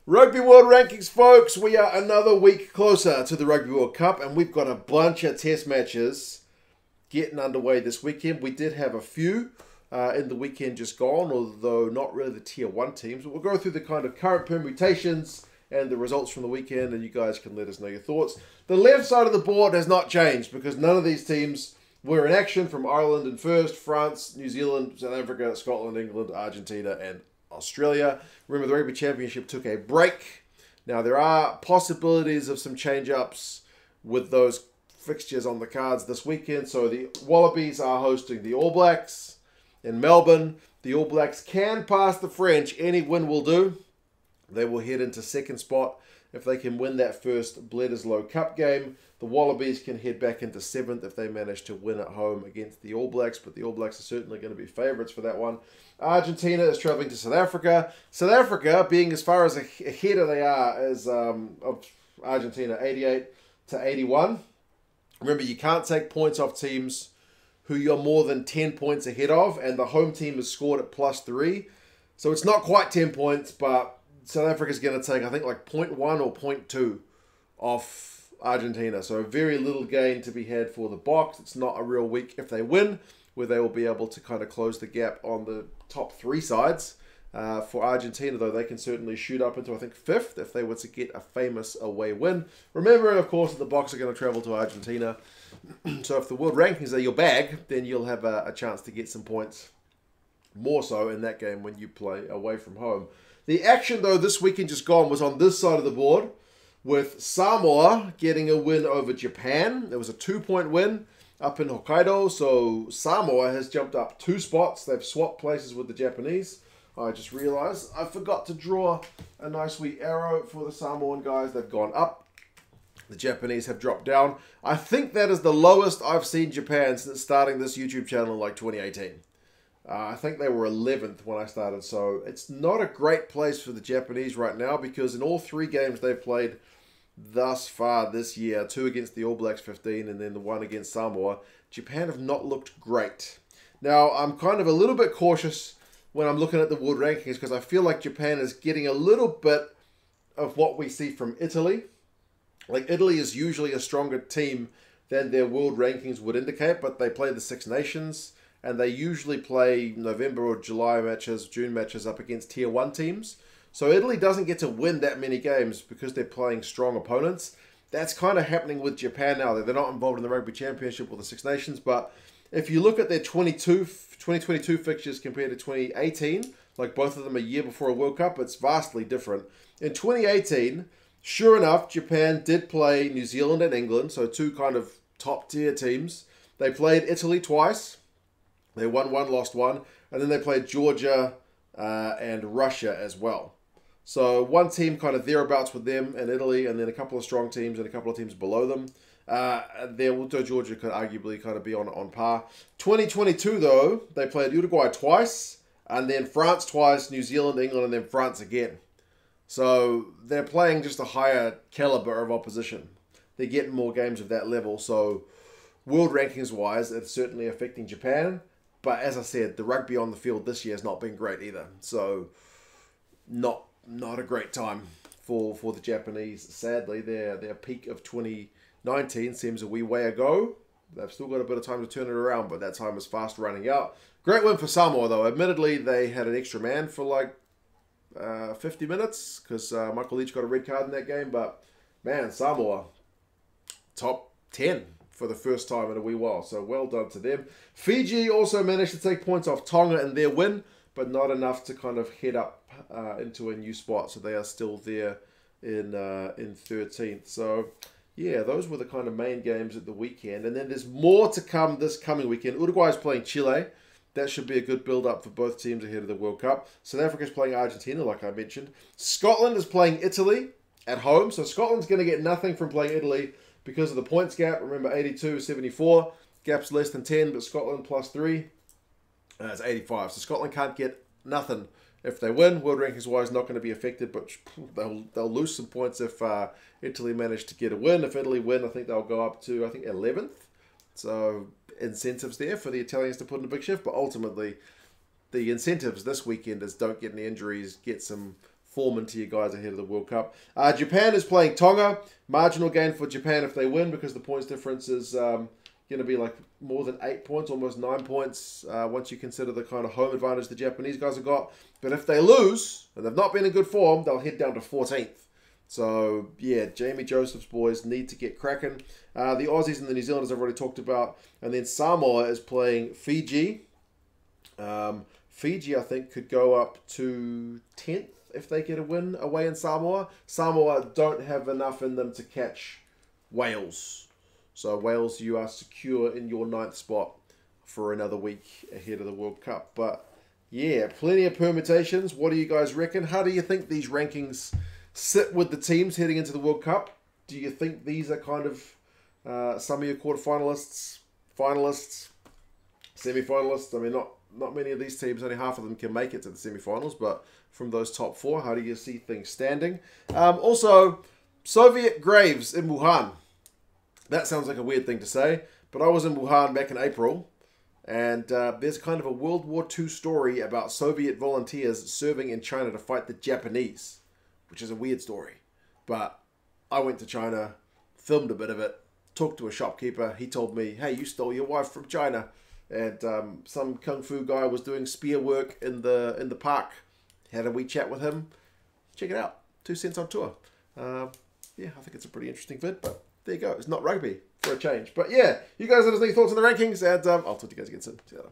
Rugby World Rankings, folks. We are another week closer to the Rugby World Cup, and we've got a bunch of test matches getting underway this weekend. We did have a few in the weekend just gone, although not really the Tier 1 teams. But we'll go through the kind of current permutations and the results from the weekend, and you guys can let us know your thoughts. The left side of the board has not changed because none of these teams were in action, from Ireland in first, France, New Zealand, South Africa, Scotland, England, Argentina, and Australia. Remember, the Rugby Championship took a break. Now, there are possibilities of some change-ups with those fixtures on the cards this weekend. So the Wallabies are hosting the All Blacks in Melbourne. The All Blacks can pass the French. Any win will do. They will head into second spot if they can win that first Bledisloe Cup game. The Wallabies can head back into seventh if they manage to win at home against the All Blacks, but the All Blacks are certainly going to be favourites for that one. Argentina is travelling to South Africa. South Africa, being as far as ahead as they are, is of Argentina, 88 to 81. Remember, you can't take points off teams who you're more than 10 points ahead of, and the home team is scored at +3. So it's not quite 10 points, but South Africa's going to take, I think, like 0.1 or 0.2 off Argentina. So very little gain to be had for the Boks. It's not a real week if they win, where they will be able to kind of close the gap on the top three sides. For Argentina, though, they can certainly shoot up into, I think, fifth if they were to get a famous away win. Remembering, of course, that the Boks are going to travel to Argentina. So if the World Rankings are your bag, then you'll have a chance to get some points, more so in that game when you play away from home. The action, though, this weekend just gone was on this side of the board, with Samoa getting a win over Japan. It was a 2-point win up in Hokkaido, so Samoa has jumped up 2 spots. They've swapped places with the Japanese. I just realized I forgot to draw a nice wee arrow for the Samoan guys. They've gone up. The Japanese have dropped down. I think that is the lowest I've seen Japan since starting this YouTube channel in like 2018. I think they were 11th when I started, so it's not a great place for the Japanese right now, because in all 3 games they've played thus far this year, 2 against the All Blacks 15 and then the 1 against Samoa, Japan have not looked great. Now, I'm kind of a little bit cautious when I'm looking at the World Rankings, because I feel like Japan is getting a little bit of what we see from Italy. Like, Italy is usually a stronger team than their World Rankings would indicate, but they play the Six Nations, and they usually play November or July matches, June matches up against Tier 1 teams. So Italy doesn't get to win that many games because they're playing strong opponents. That's kind of happening with Japan now. They're not involved in the Rugby Championship or the Six Nations, but if you look at their 2022 fixtures compared to 2018, like both of them a year before a World Cup, it's vastly different. In 2018, sure enough, Japan did play New Zealand and England, so 2 kind of top-tier teams. They played Italy twice. They won 1, lost 1, and then they played Georgia and Russia as well. So 1 team kind of thereabouts with them in Italy, and then a couple of strong teams and a couple of teams below them. Georgia could arguably kind of be on par. 2022, though, they played Uruguay twice, and then France twice, New Zealand, England, and then France again. So they're playing just a higher caliber of opposition. They're getting more games of that level. So World Rankings-wise, it's certainly affecting Japan. But as I said, the rugby on the field this year has not been great either. So not a great time for the Japanese. Sadly, their peak of 2019 seems a wee way ago. They've still got a bit of time to turn it around, but that time is fast running out. Great win for Samoa, though. Admittedly, they had an extra man for like 50 minutes because Michael Leach got a red card in that game. But, man, Samoa, top 10 for the first time in a wee while. So well done to them. Fiji also managed to take points off Tonga in their win, but not enough to kind of head up into a new spot. So they are still there in 13th. So yeah, those were the kind of main games at the weekend. And then there's more to come this coming weekend. Uruguay is playing Chile. That should be a good build-up for both teams ahead of the World Cup. South Africa is playing Argentina, like I mentioned. Scotland is playing Italy at home. So Scotland's going to get nothing from playing Italy because of the points gap. Remember, 82-74. Gap's less than 10, but Scotland +3. It's 85. So Scotland can't get nothing if they win. World Rankings-wise, not going to be affected, but they'll lose some points if Italy manage to get a win. If Italy win, I think they'll go up to, 11th. So incentives there for the Italians to put in a big shift. But ultimately, the incentives this weekend is don't get any injuries, get some form into you guys ahead of the World Cup. Japan is playing Tonga. Marginal gain for Japan if they win because the points difference is going to be like more than 8 points, almost 9 points once you consider the kind of home advantage the Japanese guys have got. But if they lose, and they've not been in good form, they'll head down to 14th. So, yeah, Jamie Joseph's boys need to get cracking. The Aussies and the New Zealanders I've already talked about. And then Samoa is playing Fiji. Fiji, I think, could go up to 10th if they get a win away in Samoa. Samoa don't have enough in them to catch Wales. So, Wales, you are secure in your 9th spot for another week ahead of the World Cup. But, yeah, plenty of permutations. What do you guys reckon? How do you think these rankings sit with the teams heading into the World Cup? Do you think these are kind of some of your quarterfinalists, finalists, semi-finalists? I mean, not many of these teams, only half of them can make it to the semi-finals, but from those top 4, how do you see things standing? Also, Soviet graves in Wuhan. That sounds like a weird thing to say, but I was in Wuhan back in April, and there's kind of a World War II story about Soviet volunteers serving in China to fight the Japanese, which is a weird story. But I went to China, filmed a bit of it, talked to a shopkeeper. He told me, hey, you stole your wife from China. And some kung fu guy was doing spear work in the park. Had a wee chat with him. Check it out. 2 cents on tour. Yeah, I think it's a pretty interesting vid, but there you go. It's not rugby for a change. But yeah, you guys let us know your thoughts on the rankings, and I'll talk to you guys again soon. See you later.